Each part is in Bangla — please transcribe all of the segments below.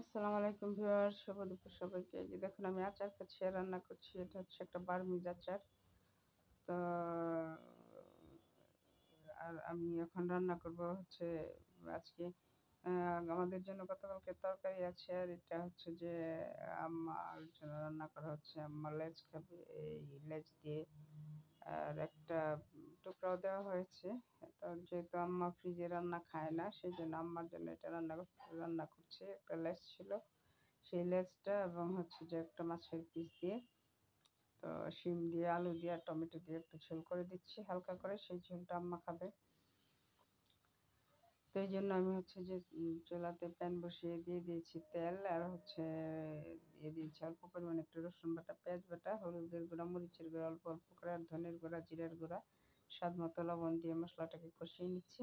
আসসালামু আলাইকুম ভিউয়ার্স, শুভ দুপুর সবাইকে। এই যে দেখুন আমি আচার খাচ্ছি আর রান্না করছি। এটা হচ্ছে একটা বার্মিজ আচার। তো আর আমি এখন রান্না করব হচ্ছে আজকে আমাদের জন্য গতকালকে তরকারি আছে, আর এটা হচ্ছে যে আম্মার জন্য রান্না করা হচ্ছে। আম্মা লেজ খাবে, এই লেজ দিয়ে আর একটা টুকরাও দেওয়া হয়েছে। তো যেহেতু আম্মা ফ্রিজে রান্না খায় না, সেই জন্য আম্মার জন্য এটা রান্না করছে। একটা লেজ ছিল, সেই লেজটা এবং হচ্ছে যে একটা মাছের পিস দিয়ে, তো শিম দিয়ে আলু দিয়ে আর টমেটো দিয়ে একটু ঝোল করে দিচ্ছি হালকা করে, সেই ঝোলটা আম্মা খাবে। তো এই জন্য আমি হচ্ছে যে চুলাতে প্যান বসিয়ে দিয়ে দিয়েছি তেল, আর হচ্ছে দিয়ে দিয়েছি অল্প পরিমাণে একটু রসুন বাটা, পেঁয়াজ বাটা, হলুদের গুঁড়া, মরিচের গুঁড়া অল্প অল্প করে, আর ধনের গুঁড়া, জিরার গুঁড়া, স্বাদ মতো লবণ দিয়ে মশলাটাকে কষিয়ে নিচ্ছি।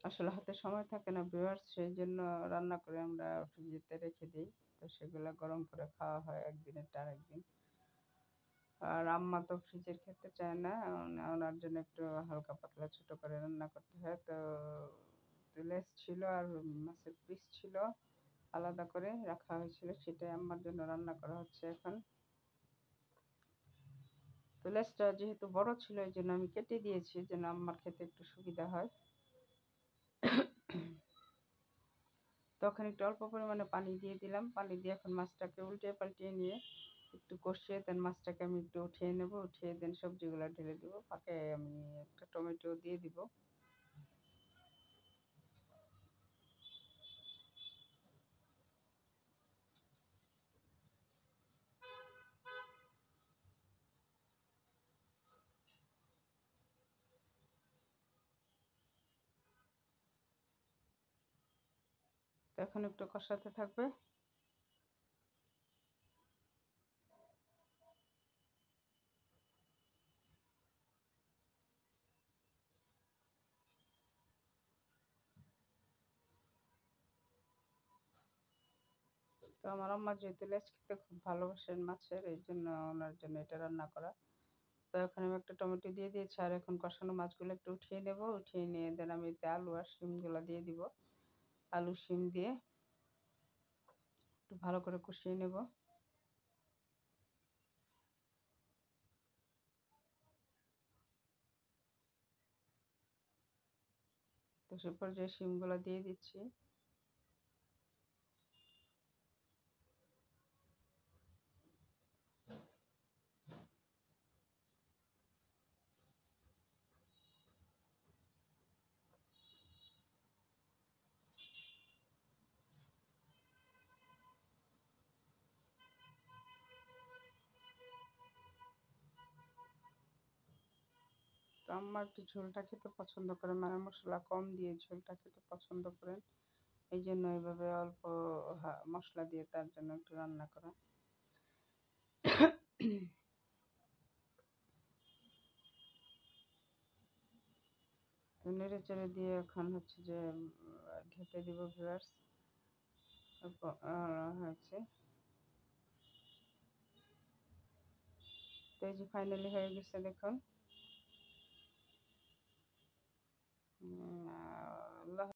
আসলে হাতে সময় থাকে না ভিউয়ার্স, সেই জন্য রান্না করে আমরা ফ্রিজেতে রেখে দিই। তো সেগুলো গরম করে খাওয়া হয় একদিনের আরেকদিন। আর আম্মা তো ফ্রিজের খেতে চায় না, ওনার জন্য একটু হালকা পাতলা ছোট করে রান্না করতে হয়। তো লেস ছিল আর মাছের পিস ছিল, আলাদা করে রাখা হয়েছিল, সেটাই আম্মার জন্য রান্না করা হচ্ছে এখন। তো লেসটা যেহেতু বড় ছিল, এই জন্য আমি কেটে দিয়েছি যেন আম্মার খেতে একটু সুবিধা হয়। তখন একটু অল্প পরিমাণে পানি দিয়ে দিলাম, পানি দিয়ে এখন মাছটাকে উল্টে পাল্টিয়ে নিয়ে একটু কষিয়ে দেন মাছটাকে আমি একটু উঠিয়ে নেব, উঠিয়ে দেন সবজিগুলো ঢেলে দিব, পাকে আমি একটা টমেটো দিয়ে দিব। তো এখন একটু কষাতে থাকবে। তো আমার আম্মা যেহেতু লেজ খেতে খুব ভালোবাসেন মাছের, এই জন্য ওনার জন্য এটা রান্না করা। তো এখন আমি একটা টমেটো দিয়ে দিয়েছি, আর এখন কষানো মাছগুলো একটু উঠিয়ে নেব, উঠিয়ে নিয়ে দেন আমি এতে আলু আর শিমগুলো দিয়ে দিব। আলু শিম দিয়ে একটু ভালো করে কষিয়ে নেব। তো সে পর্যায়ে শিমগুলো দিয়ে দিচ্ছি। তো আম্মা একটু ঝোলটা খেতে পছন্দ করেন, মানে মশলা কম দিয়ে ঝোলটা খেতে পছন্দ করেন, এই জন্য এইভাবে অল্প মশলা দিয়ে তার জন্য একটু রান্না করা। তো নেড়ে চেড়ে দিয়ে এখন হচ্ছে যে ঢেকে দিব ভিউয়ার্স। হয়েছে, তো এই যে ফাইনালি হয়ে গেছে দেখুন। আল্লাহ